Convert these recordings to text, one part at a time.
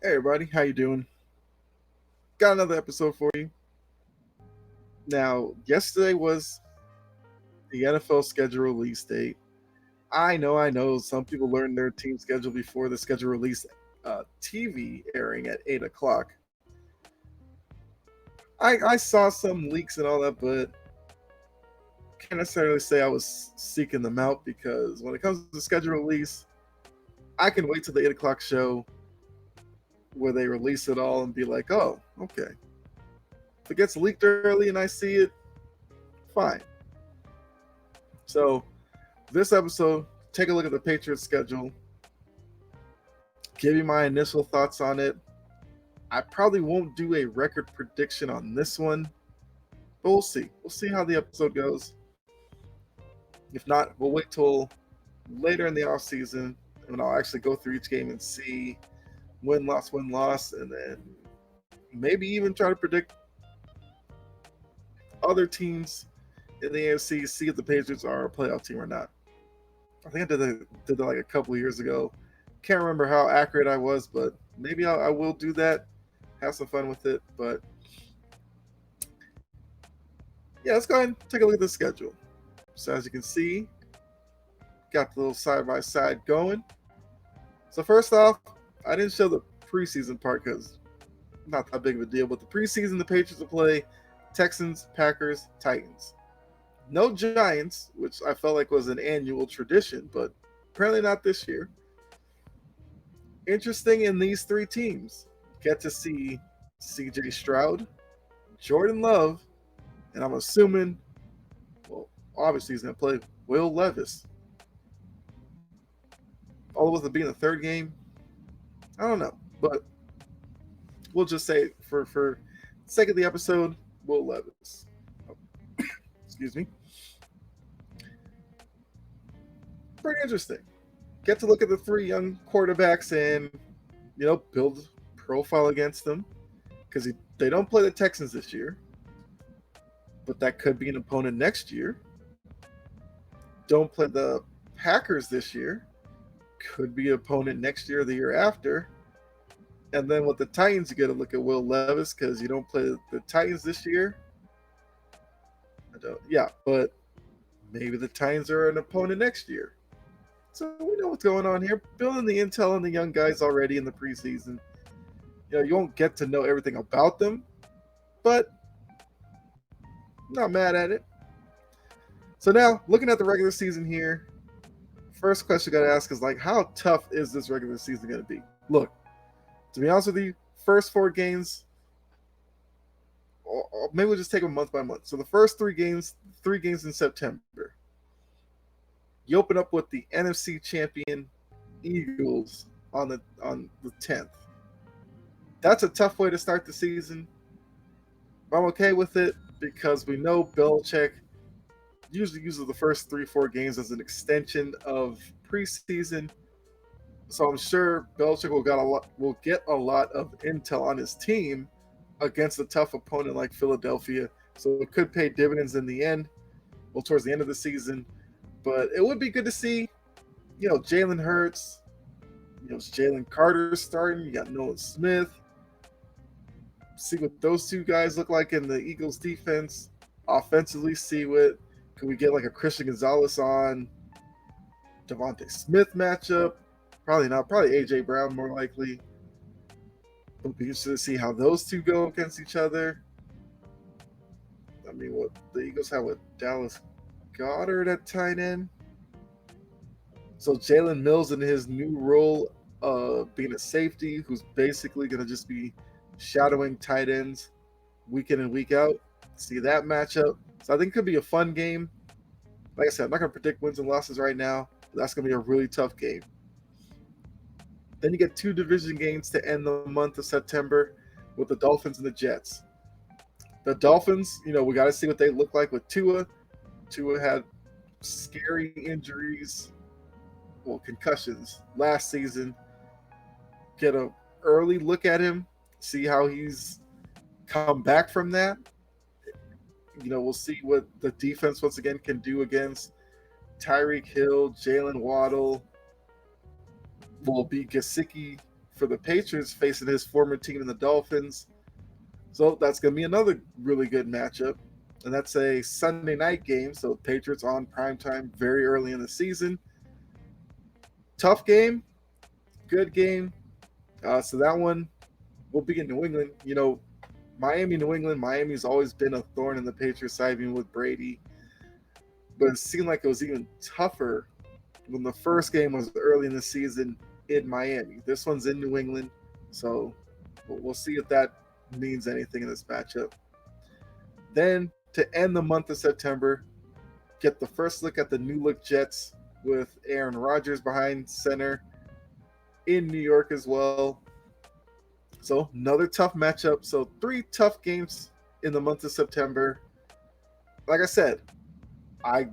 Hey everybody, how you doing? Got another episode for you. Now, yesterday was the NFL schedule release date. I know. Some people learned their team schedule before the schedule release TV airing at 8 o'clock. I saw some leaks and all that, but can't necessarily say I was seeking them out because when it comes to schedule release, I can wait till the 8 o'clock show where they release it all and be like, oh, okay. If it gets leaked early and I see it, fine. So this episode, take a look at the Patriots schedule, give you my initial thoughts on it. I probably won't do a record prediction on this one, but we'll see. We'll see how the episode goes. If not, we'll wait till later in the off season and I'll actually go through each game and see win loss, and then maybe even try to predict other teams in the AFC, see if the Patriots are a playoff team or not. I think I did that like a couple of years ago. Can't remember how accurate I was, but maybe I will do that. Have some fun with it. But yeah, let's go ahead and take a look at the schedule. So as you can see, got the little side by side going. So first off, I didn't show the preseason part because not that big of a deal. But the preseason, the Patriots will play Texans, Packers, Titans. No Giants, which I felt like was an annual tradition, but apparently not this year. Interesting in these three teams, get to see CJ Stroud, Jordan Love, and I'm assuming, well, obviously he's going to play Will Levis. All with it being the third game, I don't know, but we'll just say for sake of the episode, Will Levis. Oh, excuse me. Pretty interesting. Get to look at the three young quarterbacks and build profile against them because they don't play the Texans this year, but that could be an opponent next year. Don't play the Packers this year, could be an opponent next year or the year after. And then with the Titans, you got to look at Will Levis because you don't play the Titans this year. I don't. Yeah, but maybe the Titans are an opponent next year. So we know what's going on here. Building the intel on the young guys already in the preseason. You won't get to know everything about them, but not mad at it. So now, looking at the regular season here, first question you got to ask is like, how tough is this regular season going to be? Look, to be honest with you, first four games, or maybe we'll just take them month by month. So the first three games in September. You open up with the NFC champion Eagles on the 10th. That's a tough way to start the season. I'm okay with it because we know Belichick usually uses the first 3-4 games as an extension of preseason. So I'm sure Belichick will get a lot of intel on his team against a tough opponent like Philadelphia. So it could pay dividends in the end, well, towards the end of the season. But it would be good to see, Jalen Hurts, Jalen Carter starting. You got Nolan Smith. See what those two guys look like in the Eagles defense. Offensively, see what could we get like a Christian Gonzalez on Devontae Smith matchup. Probably not. Probably AJ Brown more likely. It'll be interesting to see how those two go against each other. I mean, what the Eagles have with Dallas Goddard at tight end. So Jalen Mills in his new role of being a safety, who's basically going to just be shadowing tight ends week in and week out. See that matchup. So I think it could be a fun game. Like I said, I'm not going to predict wins and losses right now. But that's going to be a really tough game. Then you get two division games to end the month of September with the Dolphins and the Jets. The Dolphins, we got to see what they look like with Tua. Tua had scary injuries, concussions last season. Get an early look at him, see how he's come back from that. We'll see what the defense once again can do against Tyreek Hill, Jalen Waddle. Will be Gesicki for the Patriots facing his former team in the Dolphins. So that's going to be another really good matchup. And that's a Sunday night game. So Patriots on primetime very early in the season. Tough game, good game. So that one will be in New England. Miami, New England. Miami's always been a thorn in the Patriots side, even with Brady. But it seemed like it was even tougher when the first game was early in the season in Miami. This one's in New England. So we'll see if that means anything in this matchup. Then to end the month of September, get the first look at the new look Jets with Aaron Rodgers behind center in New York as well. So another tough matchup. So 3 tough games in the month of September. Like I said, I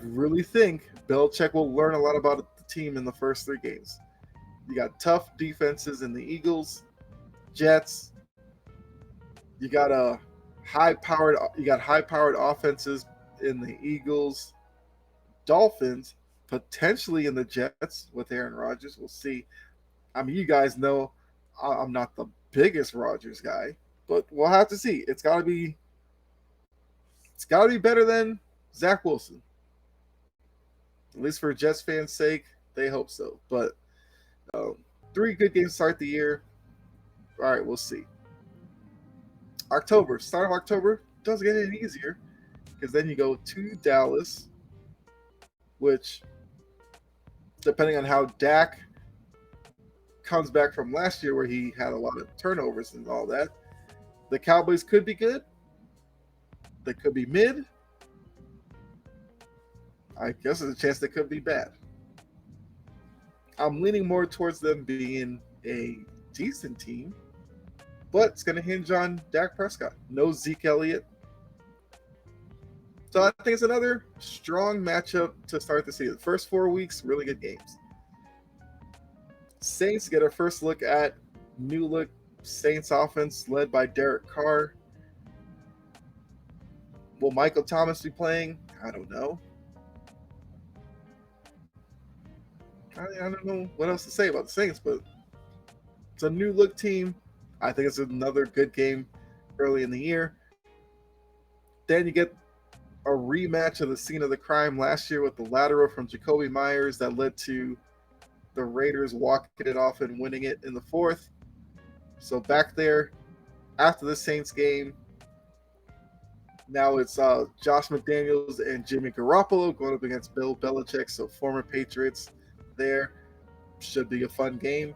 really think Belichick will learn a lot about the team in the first 3 games. You got tough defenses in the Eagles, Jets. You got high powered offenses in the Eagles, Dolphins, potentially in the Jets with Aaron Rodgers. We'll see. I mean, you guys know I'm not the biggest Rodgers guy, but we'll have to see. It's got to be better than Zach Wilson. At least for Jets fans' sake, they hope so. But 3 good games to start the year. All right, we'll see. Start of October doesn't get any easier because then you go to Dallas, which, depending on how Dak comes back from last year where he had a lot of turnovers and all that, the Cowboys could be good. They could be mid. I guess there's a chance they could be bad. I'm leaning more towards them being a decent team, but it's going to hinge on Dak Prescott. No Zeke Elliott. So I think it's another strong matchup to start the season. First 4 weeks, really good games. Saints get our first look at new look Saints offense led by Derek Carr. Will Michael Thomas be playing? I don't know. I don't know what else to say about the Saints, but it's a new look team. I think it's another good game early in the year. Then you get a rematch of the scene of the crime last year with the lateral from Jacoby Myers that led to the Raiders walking it off and winning it in the 4th. So back there after the Saints game, now it's Josh McDaniels and Jimmy Garoppolo going up against Bill Belichick, so former Patriots there. Should be a fun game.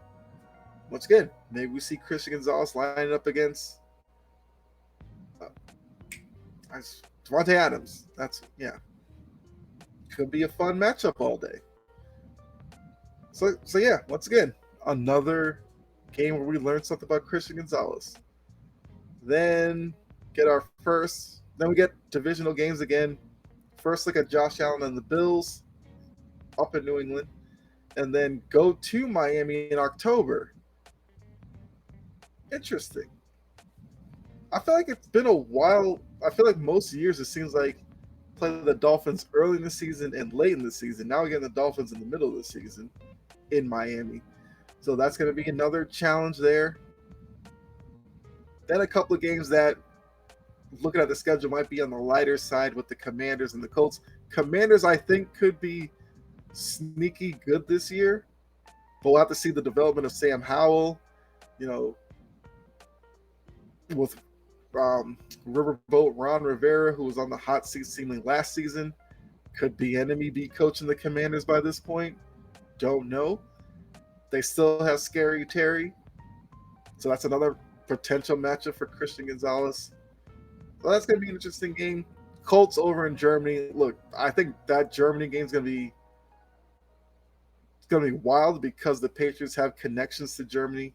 Once again, maybe we see Christian Gonzalez lining up against Devontae Adams. Could be a fun matchup all day. So yeah, once again, another game where we learned something about Christian Gonzalez. Then we get divisional games again. First look at Josh Allen and the Bills up in New England, and then go to Miami in October. Interesting. I feel like it's been a while. I feel like most years it seems like play the Dolphins early in the season and late in the season. Now we're getting the Dolphins in the middle of the season in Miami. So that's going to be another challenge there. Then a couple of games that, looking at the schedule, might be on the lighter side with the Commanders and the Colts. Commanders, I think, could be sneaky good this year, but we'll have to see the development of Sam Howell, with Riverboat Ron Rivera, who was on the hot seat seemingly last season. Could Bieniemy be coaching the Commanders by this point? Don't know. They still have Scary Terry, so that's another potential matchup for Christian Gonzalez. So that's going to be an interesting game. Colts over in Germany. Look, I think that Germany game is going to be wild because the Patriots have connections to Germany.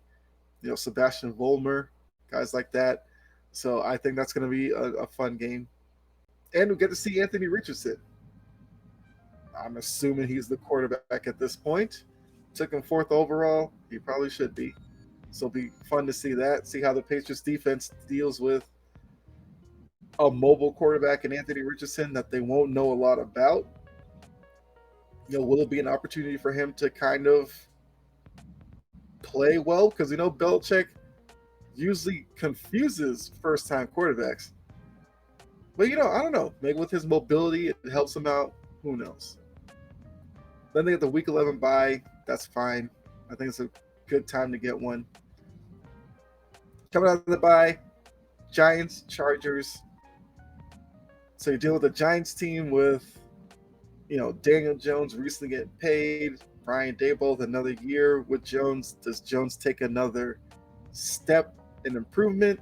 Sebastian Vollmer, guys like that. So I think that's going to be a fun game. And we get to see Anthony Richardson. I'm assuming he's the quarterback at this point. Took him 4th overall. He probably should be. So it'll be fun to see that. See how the Patriots defense deals with a mobile quarterback in Anthony Richardson that they won't know a lot about. Will it be an opportunity for him to kind of play well because Belichick usually confuses first-time quarterbacks. But I don't know. Maybe with his mobility, it helps him out. Who knows? Then they get the Week 11 bye. That's fine. I think it's a good time to get one. Coming out of the bye, Giants, Chargers. So you deal with the Giants team with, Daniel Jones recently getting paid. Brian Daboll another year with Jones. Does Jones take another step in improvement?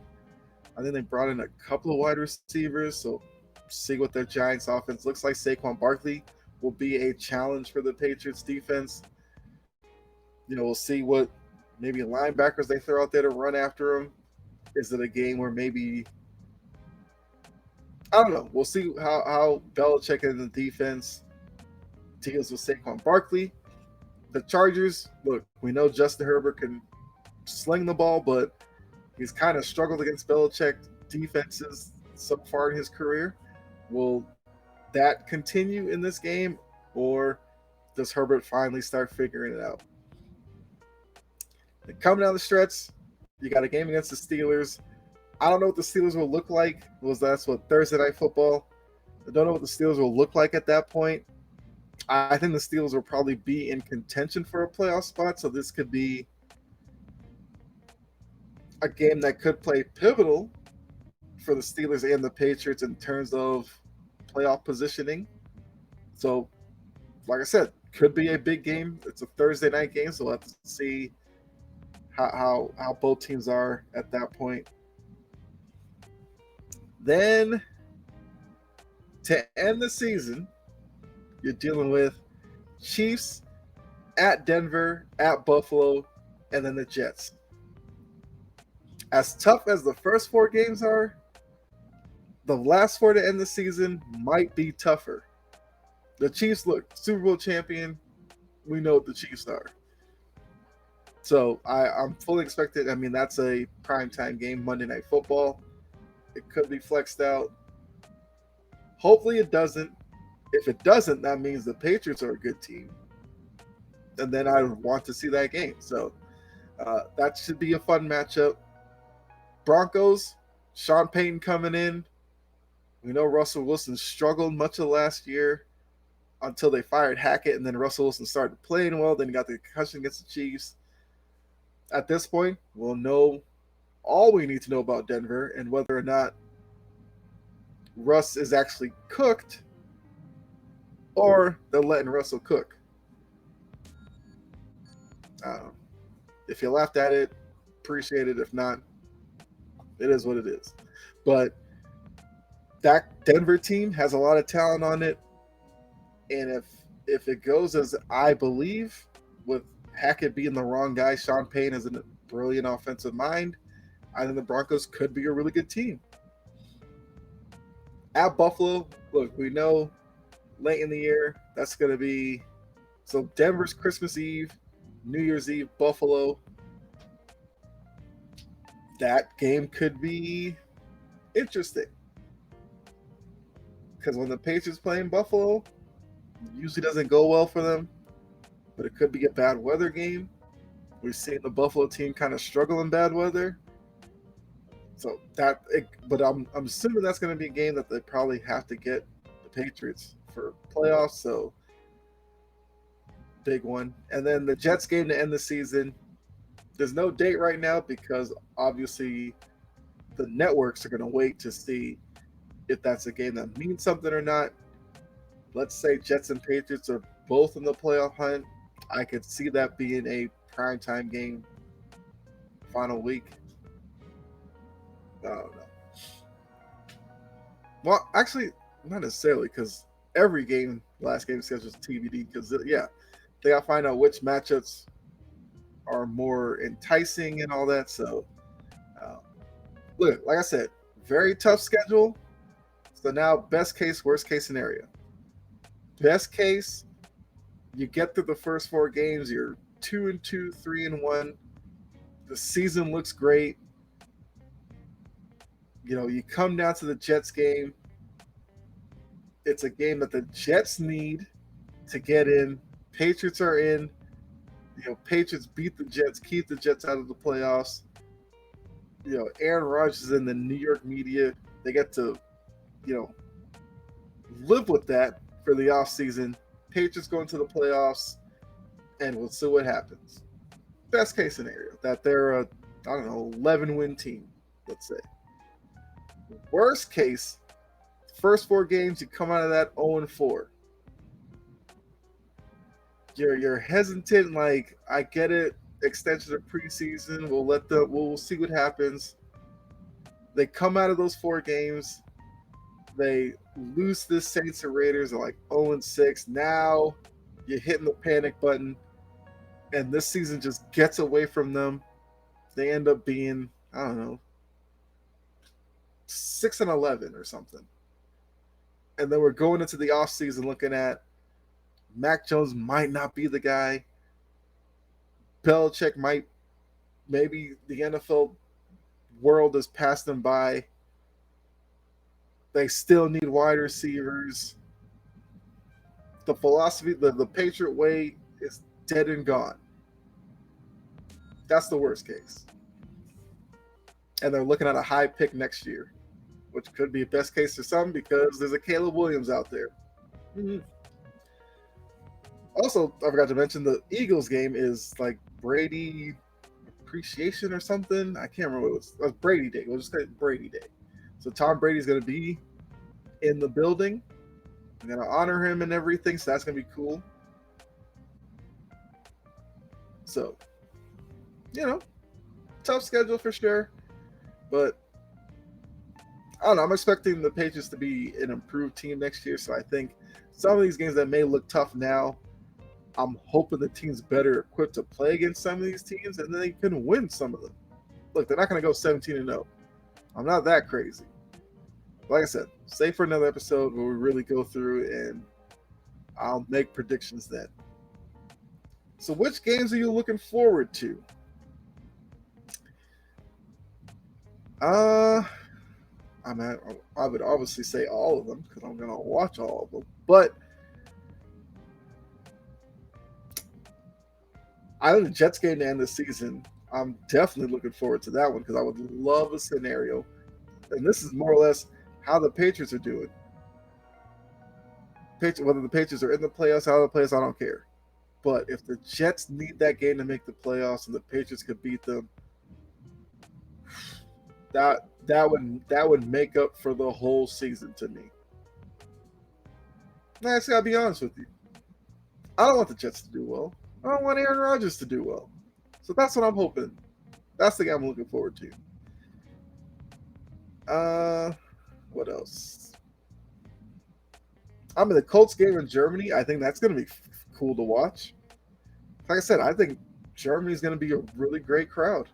I think they brought in a couple of wide receivers, so see what their Giants offense looks like. Saquon Barkley will be a challenge for the Patriots defense. We'll see what maybe linebackers they throw out there to run after him. Is it a game where maybe, I don't know. We'll see how Belichick and the defense deals with Saquon Barkley. The Chargers, look, we know Justin Herbert can sling the ball, but he's kind of struggled against Belichick defenses so far in his career. Will that continue in this game, or does Herbert finally start figuring it out? And coming down the stretch, you got a game against the Steelers. I don't know what the Steelers will look like. That's what Thursday Night Football. I don't know what the Steelers will look like at that point. I think the Steelers will probably be in contention for a playoff spot, so this could be a game that could play pivotal for the Steelers and the Patriots in terms of playoff positioning. So, like I said, could be a big game. It's a Thursday night game, so we'll have to see how both teams are at that point. Then, to end the season, you're dealing with Chiefs at Denver, at Buffalo, and then the Jets. As tough as the first 4 games are, the last 4 to end the season might be tougher. The Chiefs, look, Super Bowl champion. We know what the Chiefs are. So I'm fully expected. I mean, that's a primetime game, Monday Night Football. It could be flexed out. Hopefully it doesn't. If it doesn't, that means the Patriots are a good team. And then I want to see that game. So that should be a fun matchup. Broncos, Sean Payton coming in. We know Russell Wilson struggled much of last year until they fired Hackett, and then Russell Wilson started playing well. Then he got the concussion against the Chiefs. At this point, we'll know all we need to know about Denver and whether or not Russ is actually cooked or they're letting Russell cook. If you laughed at it, appreciate it. If not, it is what it is. But that Denver team has a lot of talent on it. And if it goes as I believe, with Hackett being the wrong guy, Sean Payton is a brilliant offensive mind, I think the Broncos could be a really good team. At Buffalo, look, we know late in the year, that's going to be – so Denver's Christmas Eve, New Year's Eve, Buffalo. That game could be interesting. Because when the Patriots play in Buffalo, it usually doesn't go well for them. But it could be a bad weather game. We've seen the Buffalo team kind of struggle in bad weather. So but I'm assuming that's going to be a game that they probably have to get the Patriots for playoffs. So big one. And then the Jets game to end the season. There's no date right now because obviously the networks are going to wait to see if that's a game that means something or not. Let's say Jets and Patriots are both in the playoff hunt. I could see that being a primetime game final week. I don't know. Well, actually, not necessarily, because every game, last game schedule is TBD. Because they got to find out which matchups are more enticing and all that. So, look, like I said, very tough schedule. So now, best case, worst case scenario. Best case, you get through the first 4 games. You're 2-2, 3-1. The season looks great. You come down to the Jets game. It's a game that the Jets need to get in. Patriots are in. Patriots beat the Jets, keep the Jets out of the playoffs. Aaron Rodgers is in the New York media. They get to, you know, live with that for the offseason. Patriots go into the playoffs, and we'll see what happens. Best case scenario that they're a, I don't know, 11-win team, let's say. Worst case, first 4 games you come out of that 0-4. You're hesitant, like I get it. Extension of preseason, we'll see what happens. They come out of those 4 games, they lose this Saints and Raiders are like 0-6. Now you're hitting the panic button, and this season just gets away from them. They end up being, I don't know, 6-11 or something. And then we're going into the offseason looking at Mac Jones might not be the guy. Belichick might, maybe the NFL world has passed them by. They still need wide receivers. The philosophy, the Patriot way is dead and gone. That's the worst case. And they're looking at a high pick next year, which could be a best case for some because there's a Caleb Williams out there. Mm-hmm. Also, I forgot to mention the Eagles game is like Brady appreciation or something. I can't remember what it was. It was Brady Day. We'll just say Brady Day. So Tom Brady's going to be in the building. I'm going to honor him and everything, so that's going to be cool. So, tough schedule for sure. But, I don't know. I'm expecting the Patriots to be an improved team next year, so I think some of these games that may look tough now, I'm hoping the team's better equipped to play against some of these teams, and then they can win some of them. Look, they're not going to go 17-0. I'm not that crazy. Like I said, save for another episode where we really go through and I'll make predictions then. So which games are you looking forward to? I would obviously say all of them because I'm going to watch all of them. But I think the Jets game to end the season, I'm definitely looking forward to that one because I would love a scenario. And this is more or less how the Patriots are doing. Whether the Patriots are in the playoffs, out of the playoffs, I don't care. But if the Jets need that game to make the playoffs and the Patriots could beat them, that would make up for the whole season to me. I just gotta be honest with you. I don't want the Jets to do well. I don't want Aaron Rodgers to do well. So that's what I'm hoping. That's the game I'm looking forward to. What else? I mean, the Colts game in Germany, I think that's going to be cool to watch. Like I said, I think Germany's going to be a really great crowd.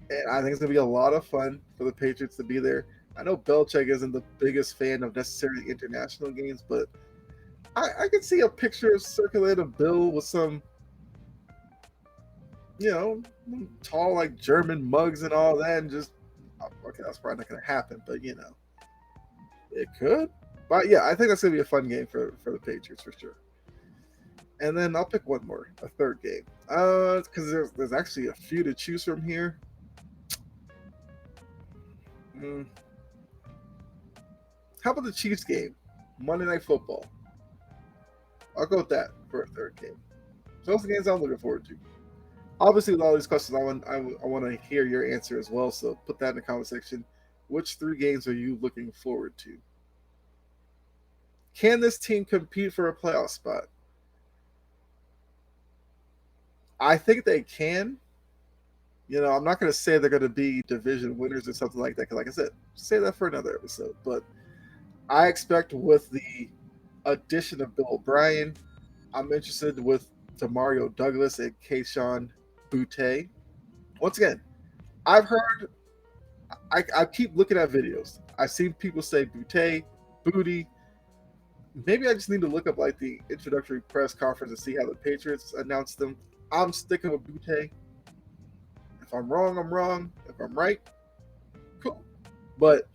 And I think it's going to be a lot of fun for the Patriots to be there. I know Belichick isn't the biggest fan of necessarily international games, but I could see a picture of circulated Bill with some, tall, like, German mugs and all that, and just, okay, that's probably not going to happen, but, it could. But, yeah, I think that's going to be a fun game for the Patriots for sure. And then I'll pick one more, a third game. Because there's actually a few to choose from here. How about the Chiefs game? Monday Night Football. I'll go with that for a third game. So those are the games I'm looking forward to. Obviously, with all these questions, I want to hear your answer as well. So put that in the comment section. Which 3 games are you looking forward to? Can this team compete for a playoff spot? I think they can. I'm not going to say they're going to be division winners or something like that. Because like I said, say that for another episode. But I expect with the addition of Bill O'Brien, I'm interested with Demario Douglas and Kayshon Boutte. Once again, I've heard, I keep looking at videos. I've seen people say Boutte, Booty. Maybe I just need to look up like the introductory press conference and see how the Patriots announced them. I'm sticking with Boutte. If I'm wrong, I'm wrong. If I'm right, cool. But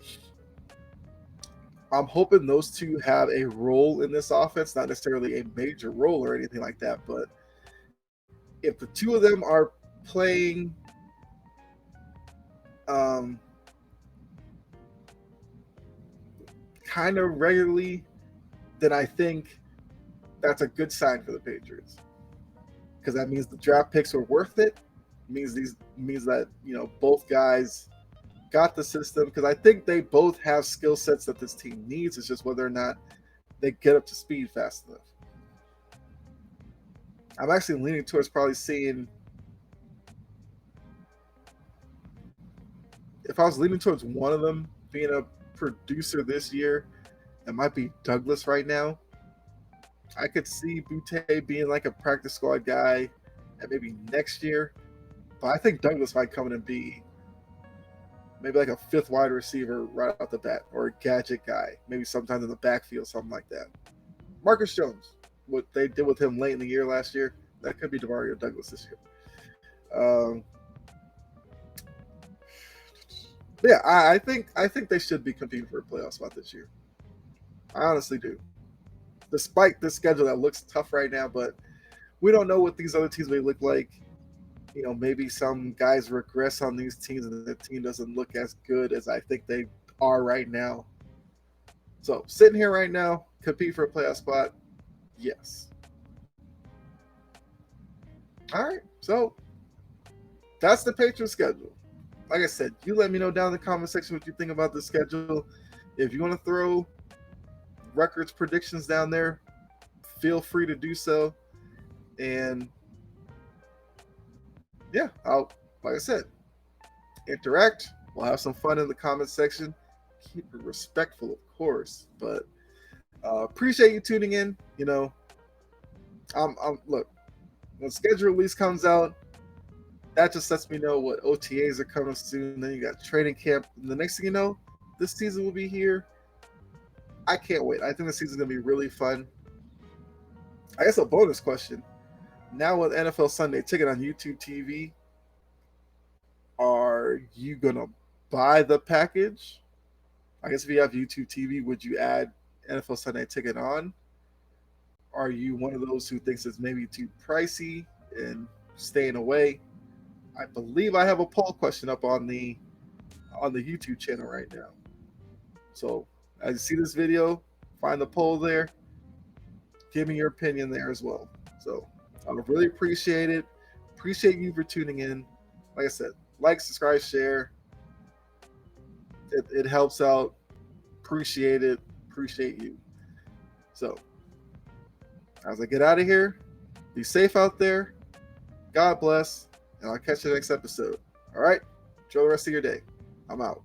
I'm hoping those two have a role in this offense, not necessarily a major role or anything like that, but if the two of them are playing kind of regularly, then I think that's a good sign for the Patriots, because that means the draft picks were worth it. Means that both guys got the system, because I think they both have skill sets that this team needs. It's just whether or not they get up to speed fast enough. I'm actually leaning towards probably seeing, if I was leaning towards one of them being a producer this year, it might be Douglas right now. I could see Butte being like a practice squad guy, and maybe next year. But I think Douglas might come in and be maybe like a fifth wide receiver right off the bat, or a gadget guy, maybe sometimes in the backfield, something like that. Marcus Jones, what they did with him late in the year last year, that could be DeMario Douglas this year. Yeah, I think they should be competing for a playoff spot this year. I honestly do. Despite the schedule that looks tough right now, but we don't know what these other teams may look like. Maybe some guys regress on these teams and the team doesn't look as good as I think they are right now. So sitting here right now, compete for a playoff spot, yes. All right, so that's the Patriots schedule. Like I said, you let me know down in the comment section what you think about the schedule. If you want to throw records predictions down there, feel free to do so. And yeah, like I said, interact. We'll have some fun in the comment section. Keep it respectful, of course, but appreciate you tuning in. Look, when schedule release comes out, that just lets me know what OTAs are coming soon. Then you got training camp, and the next thing you know, this season will be here. I can't wait. I think the season's gonna be really fun. I guess a bonus question: now with NFL Sunday Ticket on YouTube TV, are you gonna buy the package? I guess if you have YouTube TV, would you add NFL Sunday Ticket on? Are you one of those who thinks it's maybe too pricey and staying away? I believe I have a poll question up on the YouTube channel right now. So as you see this video, find the poll there. Give me your opinion there as well. So I would really appreciate it. Appreciate you for tuning in. Like I said, like, subscribe, share. It helps out. Appreciate it. Appreciate you. So as I get out of here, be safe out there. God bless. And I'll catch you next episode. All right? Enjoy the rest of your day. I'm out.